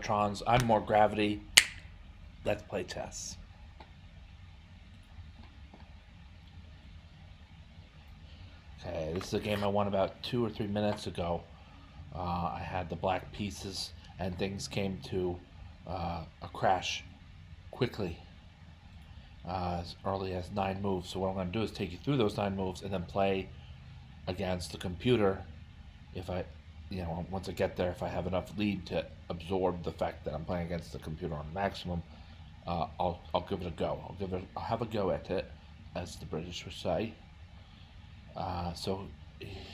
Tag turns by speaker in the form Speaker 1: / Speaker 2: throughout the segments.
Speaker 1: Cybertrons. I'm more gravity. Let's play chess. Okay, this is a game I won about 2 or 3 minutes ago. I had the black pieces, and things came to a crash quickly, as early as 9 moves. So what I'm going to do is take you through those 9 moves and then play against the computer. If I, once I get there, if I have enough lead to absorb the fact that I'm playing against the computer on maximum, I'll give it a go. I'll have a go at it, as the British would say. So,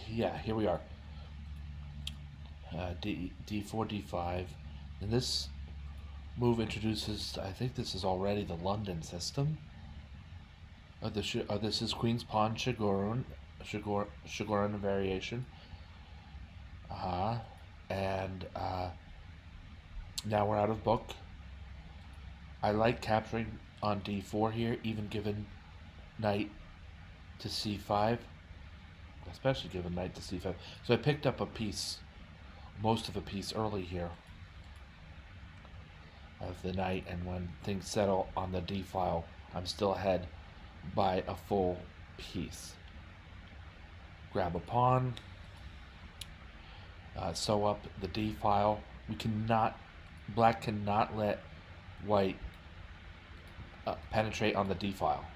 Speaker 1: yeah, here we are. D4, D5. And this move introduces, I think this is already the London system. This is Queen's Pawn Shigurun variation. And now we're out of book. I like capturing on D4 here, even given knight to C5. Especially given knight to C5. So I picked up a piece, most of a piece early here of the knight, and when things settle on the D file, I'm still ahead by a full piece. Grab a pawn, sew up the D file. Black cannot let white penetrate on the D file.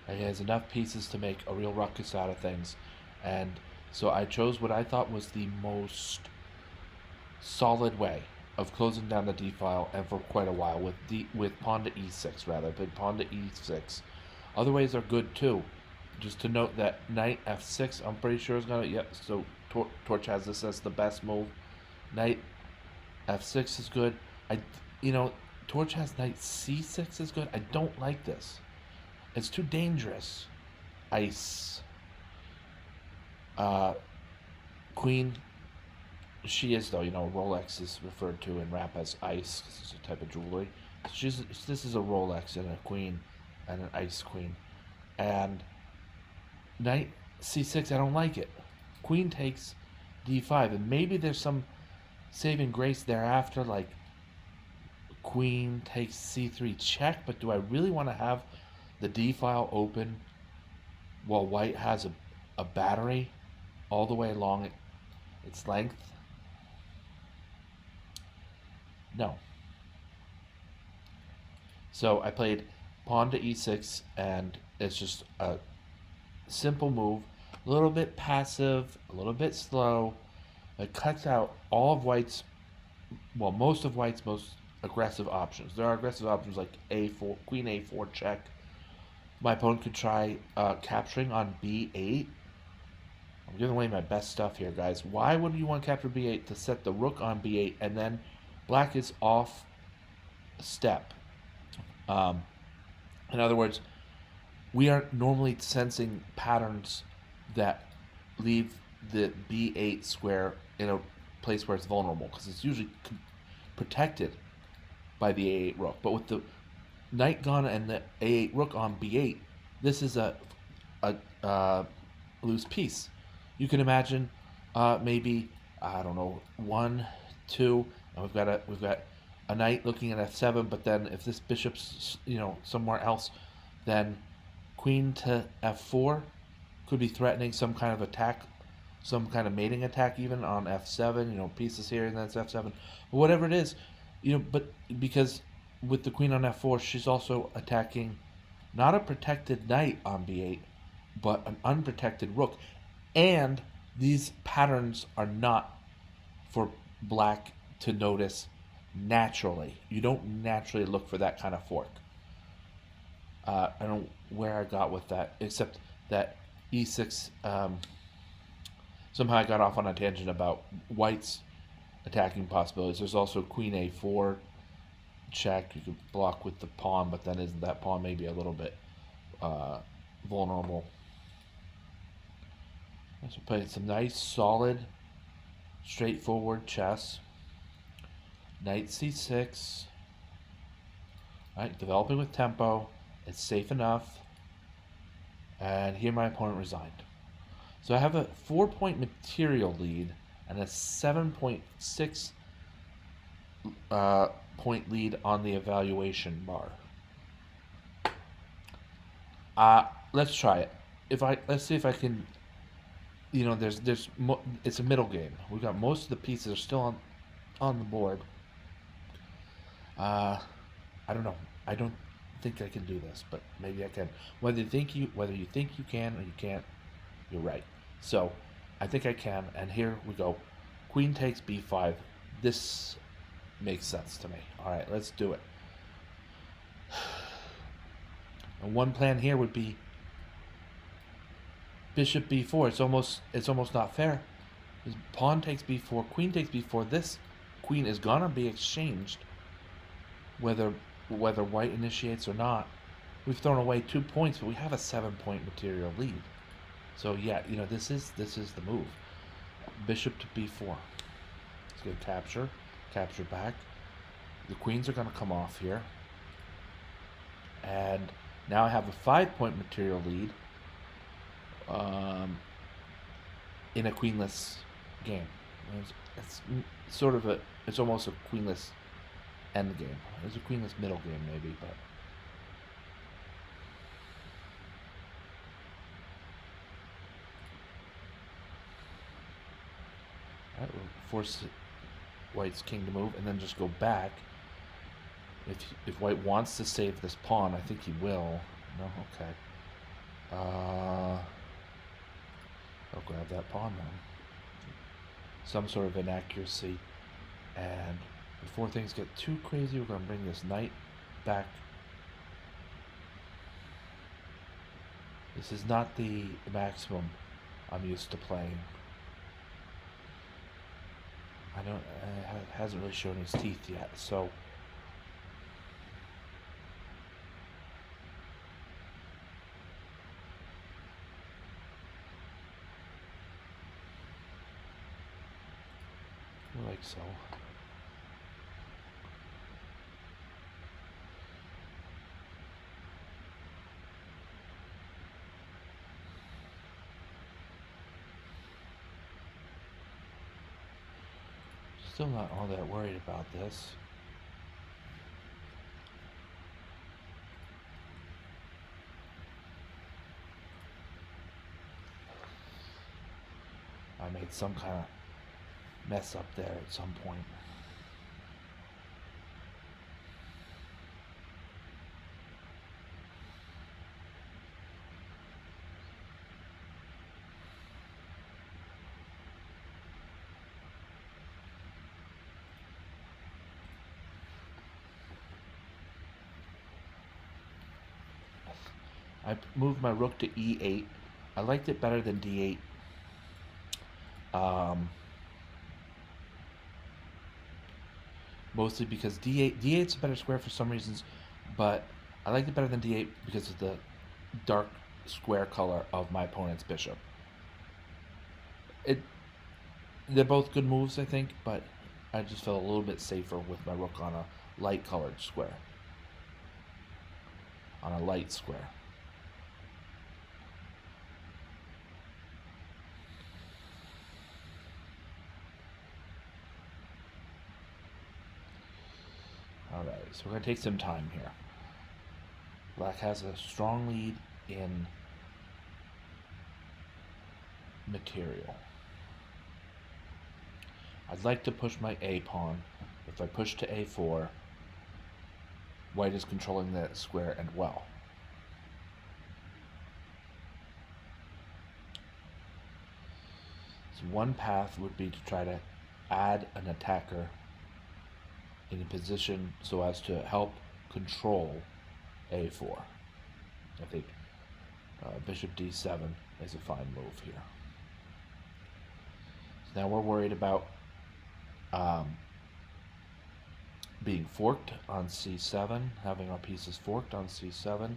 Speaker 1: He has enough pieces to make a real ruckus out of things, and so I chose what I thought was the most solid way of closing down the D file, and for quite a while with pawn to E6 rather, but pawn to E6. Other ways are good too. Just to note that knight F6, I'm pretty sure is gonna. Yep. So Torch has this as the best move. Knight F6 is good. Torch has knight C6 is good. I don't like this. It's too dangerous. Ice. Queen. She is, though. Rolex is referred to in rap as ice because it's a type of jewelry. So this is a Rolex and a queen and an ice queen. And knight C6, I don't like it. Queen takes D5, and maybe there's some saving grace thereafter, like queen takes C3 check, but do I really want to have the D file open while white has a battery all the way along its length? No. So I played pawn to E6, and it's just a simple move, a little bit passive, a little bit slow. It cuts out all of white's, most of white's most aggressive options. There are aggressive options like A4, Queen A4 check. My opponent could try capturing on B8. I'm giving away my best stuff here, guys. Why would you want to capture B8? To set the rook on B8, and then black is off step. In other words, we aren't normally sensing patterns that leave the B8 square in a place where it's vulnerable, because it's usually protected by the A8 rook. But with the knight gone and the A8 rook on B8, this is a loose piece. You can imagine maybe, I don't know, 1, 2, and we've got a knight looking at F7, but then if this bishop's somewhere else, then queen to F4 could be threatening some kind of attack, some kind of mating attack even on F7, pieces here and that's F7. But whatever it is, but because with the queen on F4, she's also attacking not a protected knight on B8, but an unprotected rook. And these patterns are not for black to notice naturally. You don't naturally look for that kind of fork. I don't know where I got with that, except that E6, somehow I got off on a tangent about white's attacking possibilities. There's also queen A4 check. You could block with the pawn, but then isn't that pawn maybe a little bit vulnerable? So playing some nice, solid, straightforward chess. Knight C6. Right, developing with tempo. It's safe enough. And here my opponent resigned. So I have a 4-point material lead and a 7.6 uh, point lead on the evaluation bar. Let's try it. If I let's see if I can. It's a middle game. We got most of the pieces are still on the board. Uh, I don't know. I don't think I can do this, but maybe I can. Whether you think you can or you can't, you're right. So, I think I can, and here we go. Queen takes b5. This makes sense to me. All right, let's do it. And one plan here would be bishop b4. It's almost not fair. Pawn takes b4, queen takes b4. This queen is gonna be exchanged, whether white initiates or not. We've thrown away 2 points, but we have a 7-point material lead. So yeah, this is the move. Bishop to b4. Let's get capture back. The queens are gonna come off here, and now I have a 5-point material lead. In a queenless game. It's sort of it's almost a queenless end game. It's a queenless middle game maybe, but we'll force white's king to move and then just go back. If white wants to save this pawn, I think he will. No, okay. I'll grab that pawn then. Some sort of inaccuracy. And before things get too crazy, we're going to bring this knight back. This is not the maximum I'm used to playing. It hasn't really shown his teeth yet, so like so. Still not all that worried about this. I made some kind of mess up there at some point. I moved my rook to e8. I liked it better than d8. Mostly because d8's a better square for some reasons, but I liked it better than d8 because of the dark square color of my opponent's bishop. They're both good moves, I think, but I just felt a little bit safer with my rook on a light colored square. On a light square. Alright, so we're going to take some time here. Black has a strong lead in material. I'd like to push my A pawn. If I push to A4, white is controlling that square and well. So one path would be to try to add an attacker in a position so as to help control A4. I think bishop D7 is a fine move here. So now we're worried about being forked on C7, having our pieces forked on C7.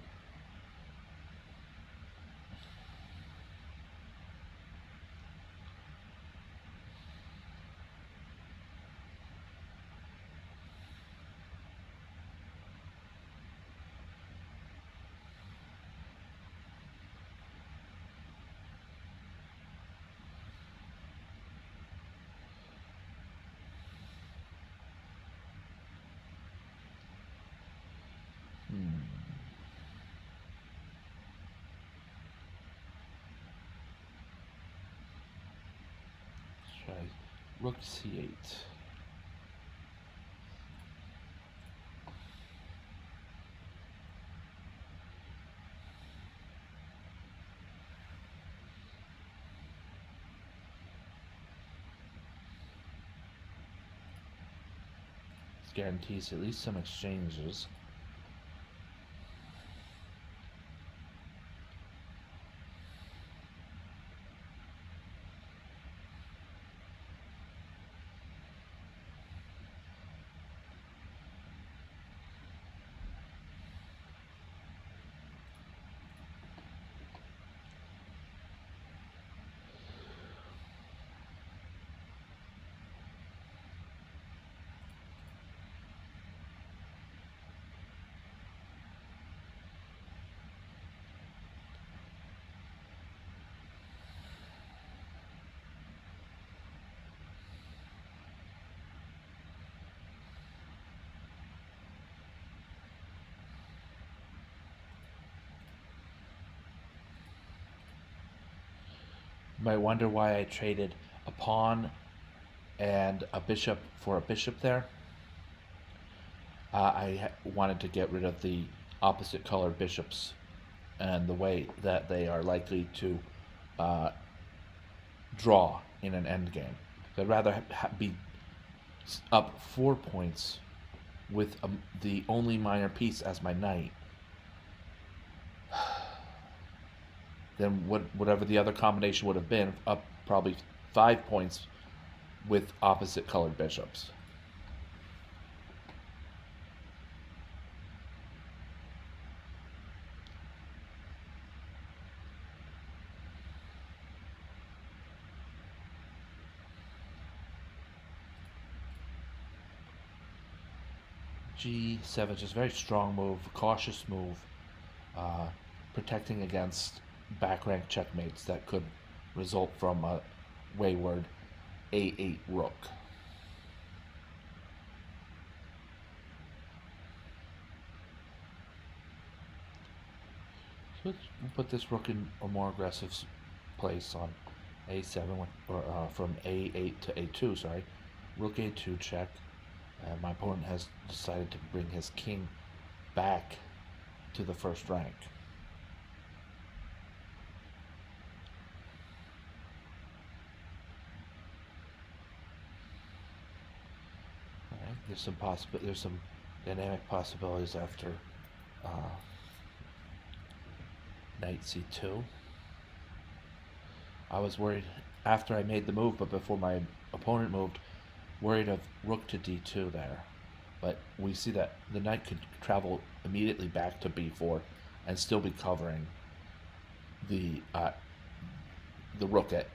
Speaker 1: Try rook c8. This guarantees at least some exchanges. You might wonder why I traded a pawn and a bishop for a bishop there. I wanted to get rid of the opposite colored bishops and the way that they are likely to uh, draw in an endgame. So I'd rather be up 4 points with the only minor piece as my knight than whatever the other combination would have been, up probably 5 points with opposite colored bishops. G7, just a very strong move, cautious move, protecting against back rank checkmates that could result from a wayward A8 rook. So let's put this rook in a more aggressive place on A7, or from A8 to A2, sorry. Rook A2 check. My opponent has decided to bring his king back to the first rank. All right, there's some dynamic possibilities after knight c2. I was worried after I made the move, but before my opponent moved, worried of rook to d2 there. But we see that the knight could travel immediately back to b4 and still be covering the rook at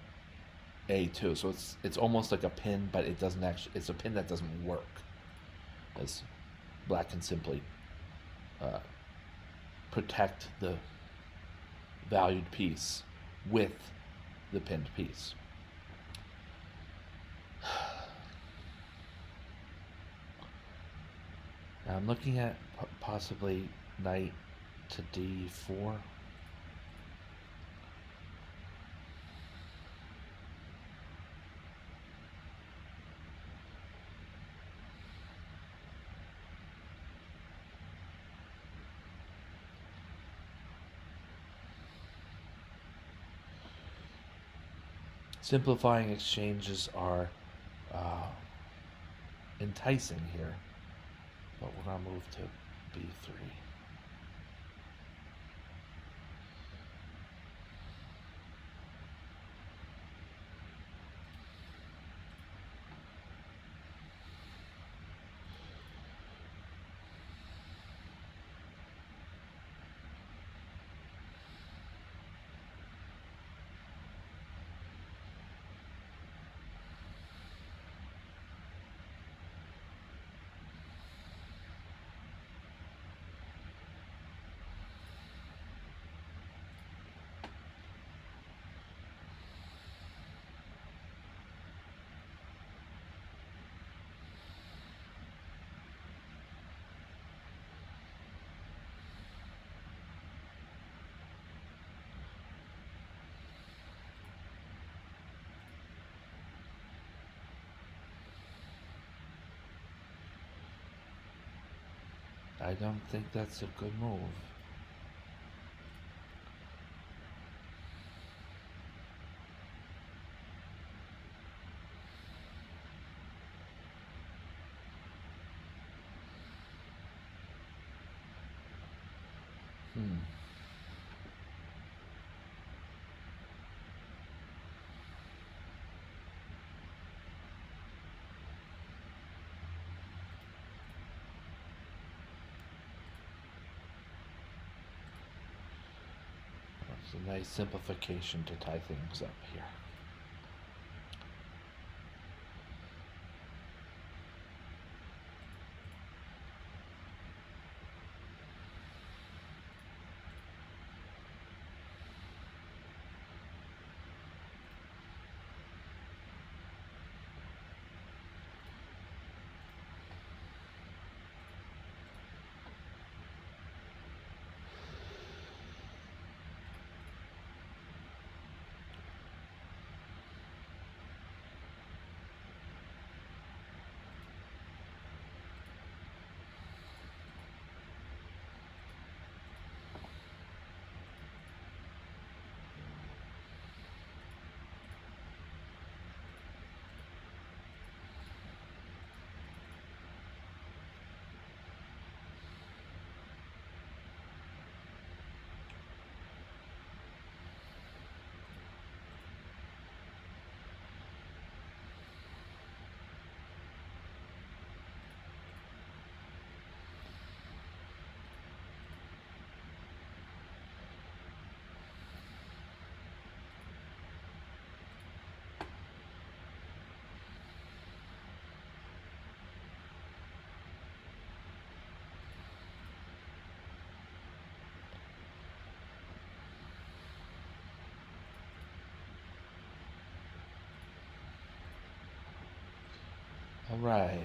Speaker 1: a2. So it's almost like a pin, but it doesn't actually. It's a pin that doesn't work, as black can simply protect the valued piece with the pinned piece. Now I'm looking at possibly knight to d4. Simplifying exchanges are enticing here, but we're going to move to b3. I don't think that's a good move. Hmm. It's a nice simplification to tie things up here. All right.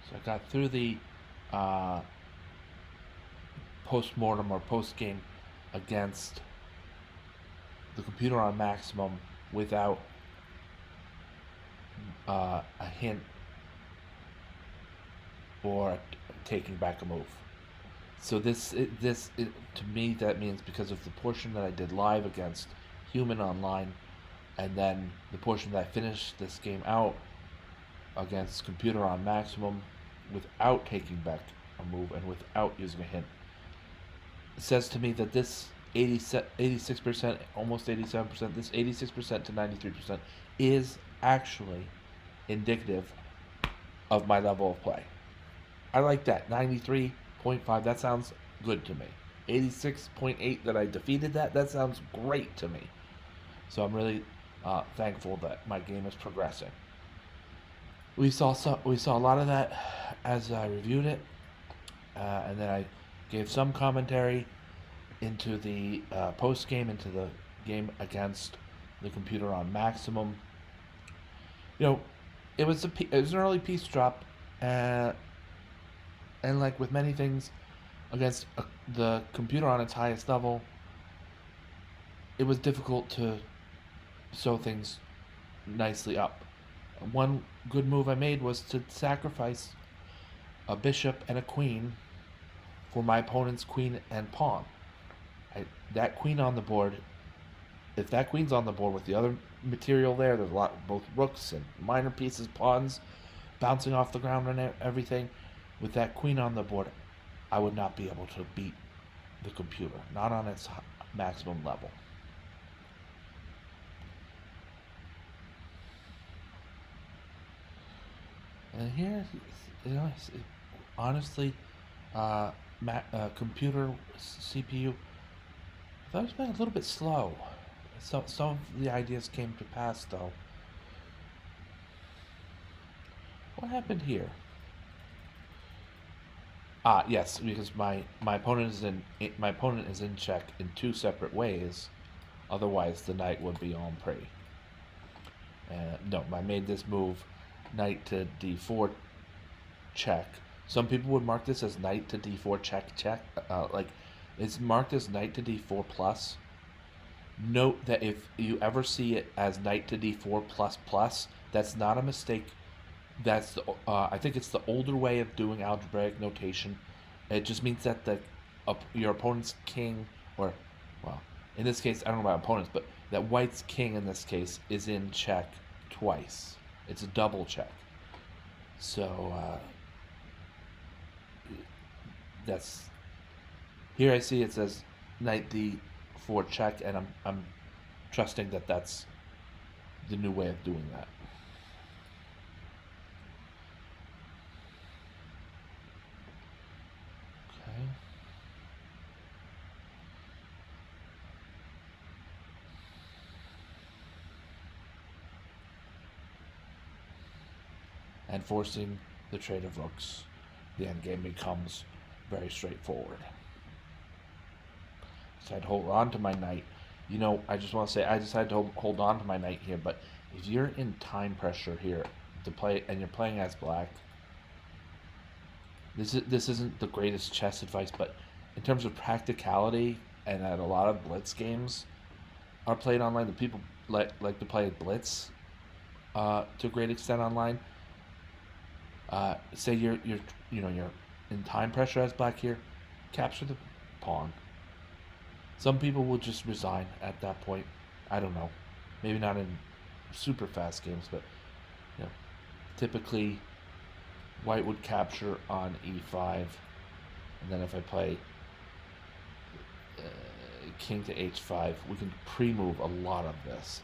Speaker 1: So I got through the uh, post mortem or post game against the computer on maximum without a hint or taking back a move. So to me that means because of the portion that I did live against human online, and then the portion that I finished this game out against computer on maximum without taking back a move and without using a hint, it says to me that this 86%, almost 87%, this 86% to 93% is actually indicative of my level of play. I like that. 93.5, that sounds good to me. 86.8 that I defeated that sounds great to me. So I'm really thankful that my game is progressing. We saw a lot of that as I reviewed it, and then I gave some commentary into the post game, into the game against the computer on maximum. You know, it was an early piece drop, and like with many things against the computer on its highest level, it was difficult to sew things nicely up. One good move I made was to sacrifice a bishop and a queen for my opponent's queen and pawn. That queen on the board, if that queen's on the board with the other material there's a lot, both rooks and minor pieces, pawns bouncing off the ground and everything. With that queen on the board, I would not be able to beat the computer, not on its maximum level. And here, honestly, computer CPU, I thought it was been a little bit slow. So some of the ideas came to pass, though. What happened here? Yes, because my opponent is in check in two separate ways. Otherwise, the knight would be en prise. No, I made this move, knight to d4 check. Some people would mark this as knight to d4 check check. It's marked as knight to d4 plus. Note that if you ever see it as knight to d4 plus plus, that's not a mistake. That's the I think it's the older way of doing algebraic notation. It just means that your opponent's king, or well, in this case, I don't know about opponents, but that white's king in this case is in check twice. It's a double check. So that's here. I see it says knight d4 check, and I'm trusting that that's the new way of doing that. Okay. And forcing the trade of rooks, the endgame becomes very straightforward. So I'd hold on to my knight. I just want to say I decided to hold on to my knight here, but if you're in time pressure here to play and you're playing as black, this isn't the greatest chess advice, but in terms of practicality and at a lot of blitz games are played online, the people like to play blitz to a great extent online. Say you're in time pressure as black here, capture the pawn. Some people will just resign at that point. I don't know, maybe not in super fast games, but typically white would capture on e5, and then if I play king to h5, we can pre-move a lot of this,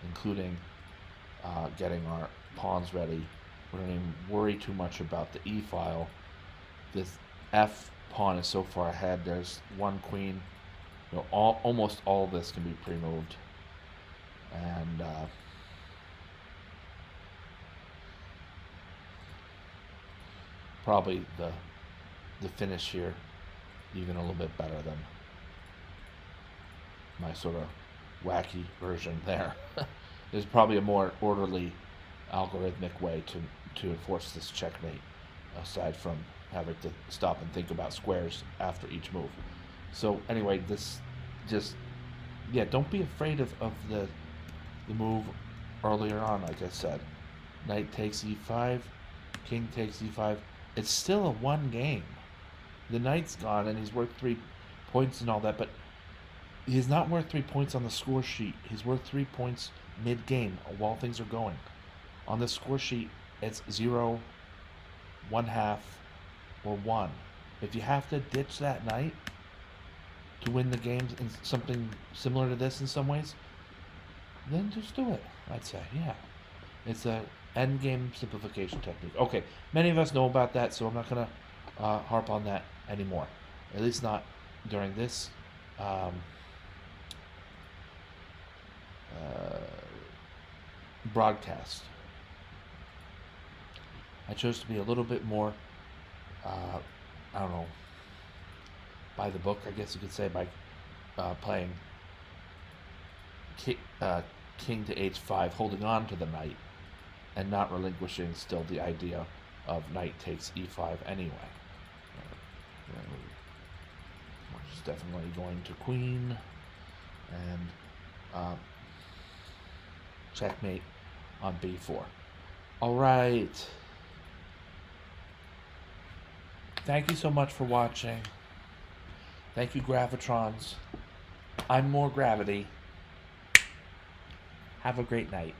Speaker 1: including getting our pawns ready. We don't even worry too much about the e file. This f pawn is so far ahead. There's one queen. Almost all of this can be pre-moved, and probably the finish here even a little bit better than my sort of wacky version there. There's probably a more orderly algorithmic way to enforce this checkmate, aside from having to stop and think about squares after each move. So anyway, this just don't be afraid of the move earlier on. Like I said, knight takes e5, king takes e5. It's still a one game. The knight's gone and he's worth 3 points and all that, but he's not worth 3 points on the score sheet. He's worth 3 points mid-game while things are going. On the score sheet, it's 0, 1/2, or 1. If you have to ditch that knight to win the game in something similar to this in some ways, then just do it, I'd say. Yeah. It's a end game simplification technique. Okay, many of us know about that, so I'm not going to harp on that anymore. At least not during this broadcast. I chose to be a little bit more, I don't know, by the book, I guess you could say, by playing king to h5, holding on to the knight, and not relinquishing still the idea of knight takes e5 anyway. Which is definitely going to queen, and checkmate on b4. All right. Thank you so much for watching. Thank you, Gravitrons. I'm More Gravity. Have a great night.